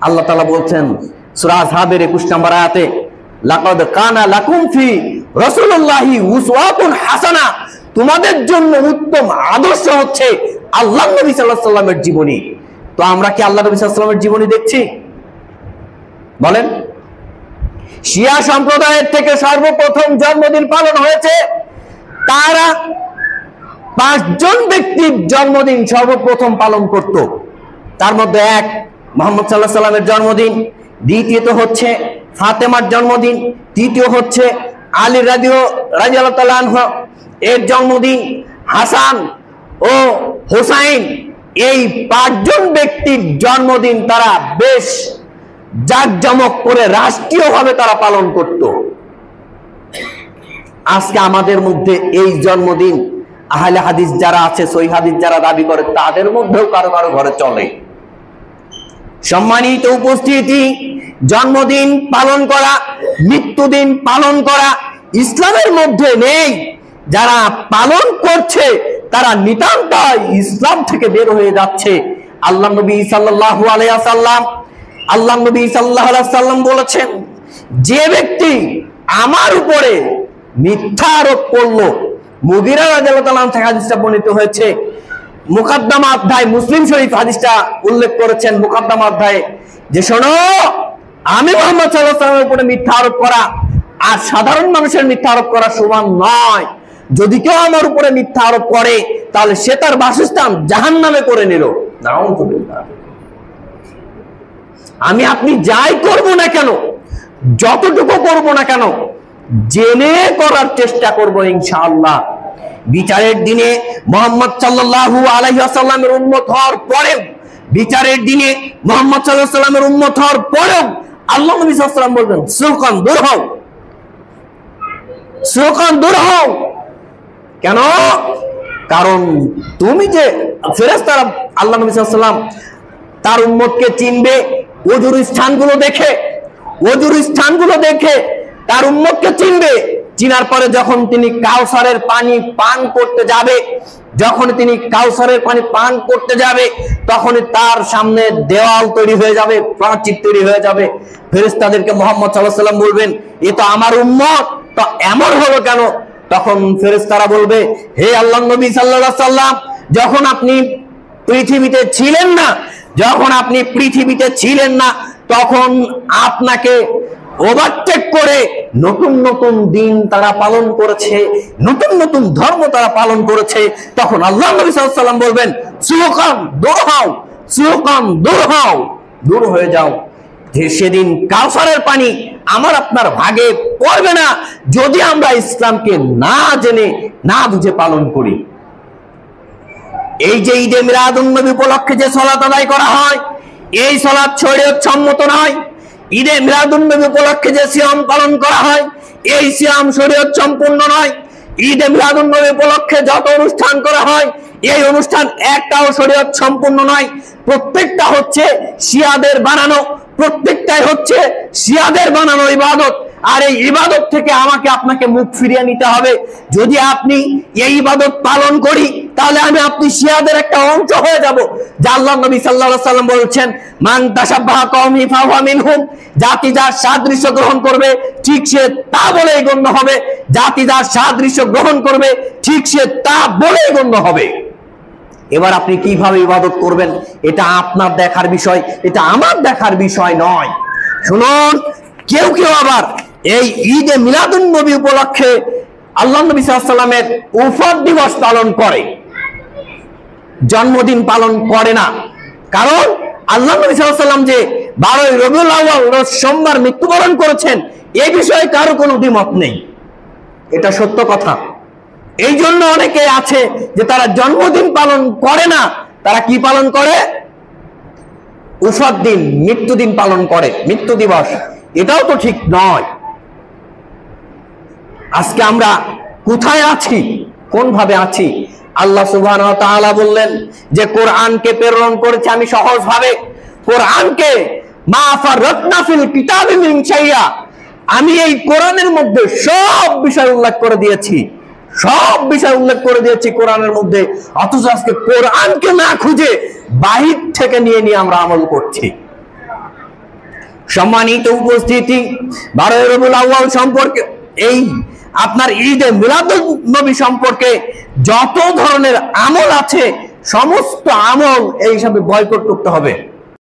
আল্লাহ তাআলা বলছেন সূরা আযহাবের 21 নম্বর আয়াতে, লাকাদ কানা লাকুম ফি রাসূলিল্লাহি উসওয়াতুন হাসানা, তোমাদের জন্য উত্তম আদর্শ হচ্ছে আল্লাহর নবী সাল্লাল্লাহু আলাইহি ওয়াসাল্লামের জীবনী। তো আমরা কি আল্লাহর নবী সাল্লাল্লাহু আলাইহি ওয়াসাল্লামের জীবনী দেখছি? বলেন। শিয়া সম্প্রদায়ের থেকে সর্বপ্রথম জন্মদিন পালন হয়েছে, তারা 5 জন ব্যক্তির জন্মদিন সর্বপ্রথম পালন করত। তার মধ্যে এক মুহাম্মদ সাল্লাল্লাহু আলাইহি ওয়াসাল্লামের জন্মদিন, দ্বিতীয়ত হচ্ছে ফাতেমার জন্মদিন, তৃতীয় হচ্ছে আলী রাদিয়াল্লাহু তাআলা আনহু এর জন্মদিন, হাসান ও হুসাইন, এই 5 জন ব্যক্তির জন্মদিন তারা বেশ জাঁকজমক করে রাষ্ট্রীয়ভাবে তারা পালন করত। আজকে আমাদের মধ্যে এই জন্মদিন আহলে হাদিস যারা আছে, সহিহ হাদিস যারা দাবি করে, তাদের মধ্যেও কারো কারো ঘরে চলে। সম্মানিত উপস্থিতি, জন্মদিন পালন করা, মৃত্যুদিন পালন করা ইসলামের মধ্যে নেই। যারা পালন করছে তারা নিতান্তই ইসলাম থেকে বের হয়ে যাচ্ছে। আল্লাহ নবী সাল্লাল্লাহু আলাইহি ওয়াসাল্লাম বলেছেন, যে ব্যক্তি আমার উপরে মিথ্যা আরোপ করলো, মুগীরা রাদিয়াল্লাহু তাআলা থেকে হাদিসটা বর্ণিত হয়েছে, মুকদ্দমা অধ্যায়, মুসলিম শরীফ হাদিসটা উল্লেখ করেছেন মুকদ্দমা অধ্যায়ে, যে শোনো, আমি মুহাম্মদ সাল্লাল্লাহু আলাইহি ওয়াসাল্লামের উপরে মিথ্যা আরোপ করা আর সাধারণ মানুষের মিথ্যা আরোপ করা সমান নয়। যদি কেউ আমার উপরে মিথ্যা আরোপ করে তাহলে সে তার বাসস্থান জাহান্নামে করে নিল। নাউযুবিল্লাহ। আমি আপনি যাই করব না কেন, যতটুকু করব না কেন, জেনে করার চেষ্টা করব ইনশাআল্লাহ। বিচারের দিনে মুহাম্মদ সাল্লাল্লাহু আলাইহি ওয়াসাল্লামের উম্মত হওয়ার পরেও, বিচারের দিনে মুহাম্মদ সাল্লাল্লাহু আলাইহি ওয়াসাল্লামের উম্মত হওয়ার পরেও আল্লাহ নবী সাল্লাল্লাহু আলাইহি ওয়াসাল্লাম বলবেন, সুকান দূর হও, সুকান দূর হও। কেন? কারণ তুমি যে ফেরেশতারা আল্লাহ নবী সাল্লাল্লাহু আলাইহি ওয়াসাল্লাম তার উম্মতকে চিনবে ওযুর স্থানগুলো দেখে তার উম্মতকে চিনবে। চিনার পরে যখন তিনি কাউসারের পানি পান করতে যাবে, তখনই তার সামনে দেওয়াল তৈরি হয়ে যাবে, প্রাচীর তৈরি হয়ে যাবে। ফেরেশতাদেরকে মুহাম্মদ সাল্লাল্লাহু আলাইহি ওয়াসাল্লাম বলবেন, এ তো আমার উম্মত, তো এমন হলো কেন? তখন ফেরেশতারা বলবে, হে আল্লাহর নবী সাল্লাল্লাহু আলাইহি ওয়াসাল্লাম, যখন আপনি পৃথিবীতে ছিলেন না তখন আপনাকে ওভারটেক করে নতুন নতুন দিন তারা পালন করেছে, নতুন নতুন ধর্ম তারা পালন করেছে। তখন আল্লাহ নবী সাল্লাল্লাহু আলাইহি ওয়াসাল্লাম বলবেন, সুকান দূর হও, দূর হয়ে যাও। যে সেদিন কাউসারের পানি আমার আপনার ভাগে পড়বে না যদি আমরা ইসলামকে না জেনে না বুঝে পালন করি। এই যে ঈদে মিলাদুন নবী উপলক্ষে যে সালাত আদায় করা হয়, এই সালাত শরীয়ত সম্মত নয়। ঈদে মিলাদুন নবী উপলক্ষে যে সিয়াম পালন করা হয়, এই সিয়াম শরীয়ত সম্পূর্ণ নয়। ঈদে মিলাদুন নবী উপলক্ষে যত অনুষ্ঠান করা হয়, এই অনুষ্ঠান একটাও শরীয়ত সম্পূর্ণ নয়। প্রত্যেকটা হচ্ছে শিয়াদের বানানো ইবাদত। আর এই ইবাদত থেকে আমাকে আপনাকে মুখ ফিরিয়ে নিতে হবে। যদি আপনি এই ইবাদত পালন করি, তাহলে আমি আপনি শিয়াদের একটা অংশ হয়ে যাব। যা আল্লাহ নবী সাল্লাল্লাহু আলাইহি ওয়াসাল্লাম বলেছেন, মান তাশাব্বাহা কওমি ফাহুয়া মিনহুম, জাতি যার সাদৃশ্য গ্রহণ করবে ঠিক সে তা বলেই গণ্য হবে। জাতি যার সাদৃশ্য গ্রহণ করবে ঠিক সে তা বলেই গণ্য হবে। এবার আপনি কিভাবে ইবাদত করবেন এটা আপনার দেখার বিষয়, এটা আমার দেখার বিষয় নয়। শুনুন, কেউ আবার এই ঈদে মিলাদুন নবী উপলক্ষে আল্লাহ নবী সাল্লাল্লাহু আলাইহি ওয়াসাল্লামের উফাত দিবস পালন করে, জন্মদিন পালন করে না। কারণ আল্লাহ নবী সাল্লাল্লাহু আলাইহি ওয়াসাল্লাম যে 12 রবিউল আউয়াল রোজ সোমবার মৃত্যুবরণ করেছেন, এই বিষয়ে কারো কোনো দ্বিমত নেই, এটা সত্য কথা। এই জন্য অনেকে আছে যে তারা জন্মদিন পালন করে না, তারা কি পালন করে? উফাত দিন, মৃত্যুদিন পালন করে, মৃত্যু দিবস। এটাও তো ঠিক নয়। আজকে আমরা কোথায় আছি, কোন ভাবে আছি? আল্লাহ সুবহানাহু ওয়া তাআলা বললেন যে কোরআনকে প্রেরণ করেছি আমি সহজ ভাবে। কোরআনকে মা ফারাতনা ফিল কিতাবি মিন শাইআ, আমি এই কোরআনের মধ্যে সব বিষয় উল্লেখ করে দিয়েছি, কোরআনের মধ্যে। অথচ আজকে কোরআনকে না খুঁজে বাহির থেকে নিয়ে আমরা আমল করছি। সম্মানিত উপস্থিতি, 12 রবিউল আউয়াল সম্পর্কে, এই আপনার ঈদে মিলাদুন নবী সম্পর্কে যত ধরনের আমল আছে সমস্ত আমল এই হিসাবে বয়কট করতে হবে।